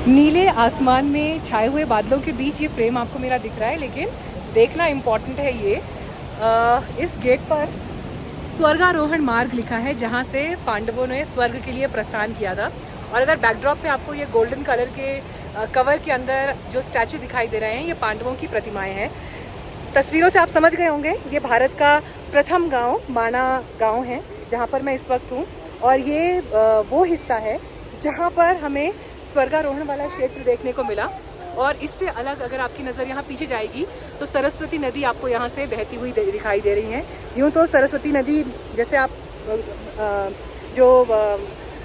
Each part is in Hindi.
नीले आसमान में छाए हुए बादलों के बीच ये फ्रेम आपको मेरा दिख रहा है, लेकिन देखना इम्पॉर्टेंट है ये इस गेट पर स्वर्गारोहण मार्ग लिखा है, जहाँ से पांडवों ने स्वर्ग के लिए प्रस्थान किया था। और अगर बैकड्रॉप पे आपको ये गोल्डन कलर के कवर के अंदर जो स्टैचू दिखाई दे रहे हैं, ये पांडवों की प्रतिमाएं हैं। तस्वीरों से आप समझ गए होंगे ये भारत का प्रथम गांव माणा गांव है, जहाँ पर मैं इस वक्त हूँ। और ये वो हिस्सा है जहाँ पर हमें स्वर्गारोहण वाला क्षेत्र देखने को मिला। और इससे अलग अगर आपकी नज़र यहाँ पीछे जाएगी तो सरस्वती नदी आपको यहाँ से बहती हुई दिखाई दे रही है। यूँ तो सरस्वती नदी जैसे आप जो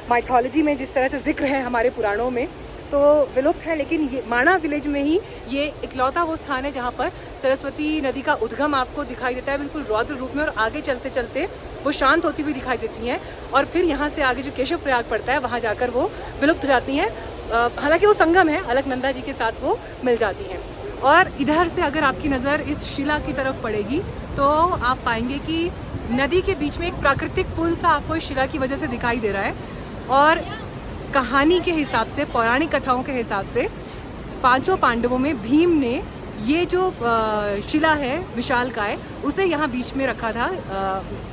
माइथोलॉजी में जिस तरह से जिक्र है हमारे पुराणों में, तो विलुप्त है, लेकिन ये माणा विलेज में ही ये इकलौता वो स्थान है जहाँ पर सरस्वती नदी का उद्गम आपको दिखाई देता है बिल्कुल रौद्र रूप में। और आगे चलते चलते वो शांत होती हुई दिखाई देती हैं, और फिर यहाँ से आगे जो केशव प्रयाग पड़ता है वहाँ जाकर वो विलुप्त हो जाती हैं। हालांकि वो संगम है, अलकनंदा जी के साथ वो मिल जाती हैं। और इधर से अगर आपकी नज़र इस शिला की तरफ पड़ेगी तो आप पाएंगे कि नदी के बीच में एक प्राकृतिक पुल सा आपको इस शिला की वजह से दिखाई दे रहा है। और कहानी के हिसाब से, पौराणिक कथाओं के हिसाब से, पांचों पांडवों में भीम ने ये जो शिला है विशालकाय, उसे यहाँ बीच में रखा था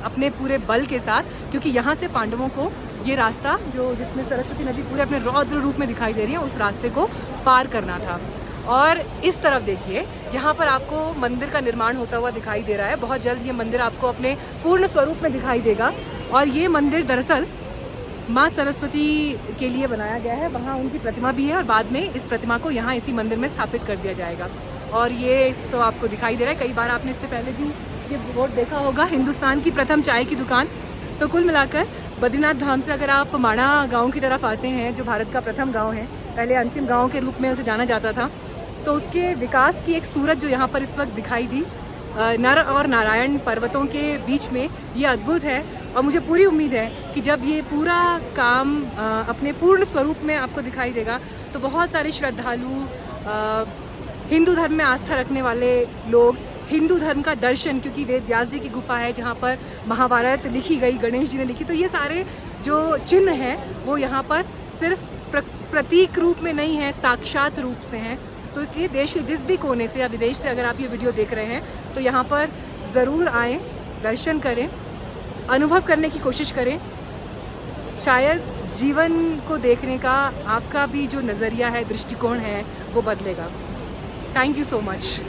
अपने पूरे बल के साथ, क्योंकि यहाँ से पांडवों को ये रास्ता जो जिसमें सरस्वती नदी पूरे अपने रौद्र रूप में दिखाई दे रही है, उस रास्ते को पार करना था। और इस तरफ देखिए, यहाँ पर आपको मंदिर का निर्माण होता हुआ दिखाई दे रहा है। बहुत जल्द ये मंदिर आपको अपने पूर्ण स्वरूप में दिखाई देगा। और ये मंदिर दरअसल माँ सरस्वती के लिए बनाया गया है, वहाँ उनकी प्रतिमा भी है, और बाद में इस प्रतिमा को यहाँ इसी मंदिर में स्थापित कर दिया जाएगा। और ये तो आपको दिखाई दे रहा है, कई बार आपने इससे पहले भी ये बोर्ड देखा होगा, हिंदुस्तान की प्रथम चाय की दुकान। तो कुल मिलाकर बद्रीनाथ धाम से अगर आप माणा गांव की तरफ आते हैं, जो भारत का प्रथम गांव है, पहले अंतिम गांव के रूप में उसे जाना जाता था, तो उसके विकास की एक सूरत जो यहाँ पर इस वक्त दिखाई दी नर और नारायण पर्वतों के बीच में, ये अद्भुत है। और मुझे पूरी उम्मीद है कि जब ये पूरा काम अपने पूर्ण स्वरूप में आपको दिखाई देगा तो बहुत सारे श्रद्धालु, हिंदू धर्म में आस्था रखने वाले लोग, हिंदू धर्म का दर्शन, क्योंकि वेद व्यास जी की गुफा है जहाँ पर महाभारत लिखी गई, गणेश जी ने लिखी, तो ये सारे जो चिन्ह हैं वो यहाँ पर सिर्फ प्रतीक रूप में नहीं है, साक्षात रूप से हैं। तो इसलिए देश के जिस भी कोने से या विदेश से अगर आप ये वीडियो देख रहे हैं तो यहाँ पर ज़रूर आएँ, दर्शन करें, अनुभव करने की कोशिश करें। शायद जीवन को देखने का आपका भी जो नज़रिया है, दृष्टिकोण है, वो बदलेगा। Thank you so much.